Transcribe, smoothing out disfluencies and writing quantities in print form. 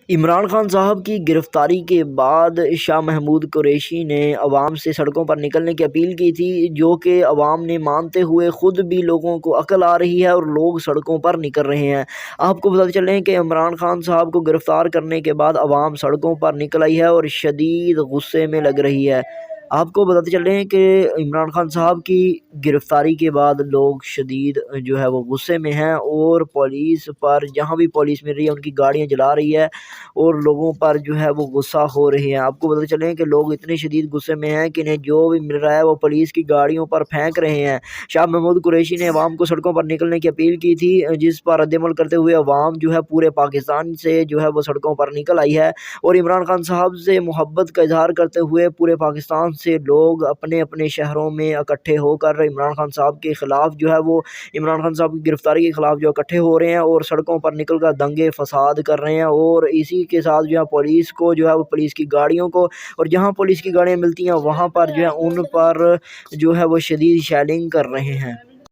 عمران خان صاحب کی گرفتاری کے بعد شاہ محمود قریشی نے عوام سے سڑکوں پر نکلنے کی اپیل کی تھی، جو کہ عوام نے مانتے ہوئے خود بھی لوگوں کو عقل آ رہی ہے اور لوگ سڑکوں پر نکل رہے ہیں۔ آپ کو بتا چلیں کہ عمران خان صاحب کو گرفتار کرنے کے بعد عوام سڑکوں پر نکل آئی ہے اور شدید غصے میں لگ رہی ہے۔ آپ کو بتاتے چل رہے ہیں کہ عمران خان صاحب کی گرفتاری کے بعد لوگ شدید جو ہے وہ غصے میں ہیں، اور پولیس پر جہاں بھی پولیس مل رہی ہے ان کی گاڑیاں جلا رہی ہے اور لوگوں پر جو ہے وہ غصہ ہو رہے ہیں۔ آپ کو بتاتے چلیں کہ لوگ اتنے شدید غصے میں ہیں کہ انہیں جو بھی مل رہا ہے وہ پولیس کی گاڑیوں پر پھینک رہے ہیں۔ شاہ محمود قریشی نے عوام کو سڑکوں پر نکلنے کی اپیل کی تھی، جس پر رد عمل کرتے ہوئے عوام جو ہے پورے پاکستان سے جو ہے وہ سڑکوں پر نکل آئی ہے، اور عمران خان صاحب سے محبت کا اظہار کرتے ہوئے پورے پاکستان سے لوگ اپنے اپنے شہروں میں اکٹھے ہو کر عمران خان صاحب کے خلاف جو ہے وہ عمران خان صاحب کی گرفتاری کے خلاف جو اکٹھے ہو رہے ہیں اور سڑکوں پر نکل کر دنگے فساد کر رہے ہیں، اور اسی کے ساتھ جو ہے پولیس کو جو ہے وہ پولیس کی گاڑیوں کو، اور جہاں پولیس کی گاڑیاں ملتی ہیں وہاں پر جو ہے ان پر جو ہے وہ شدید شیلنگ کر رہے ہیں۔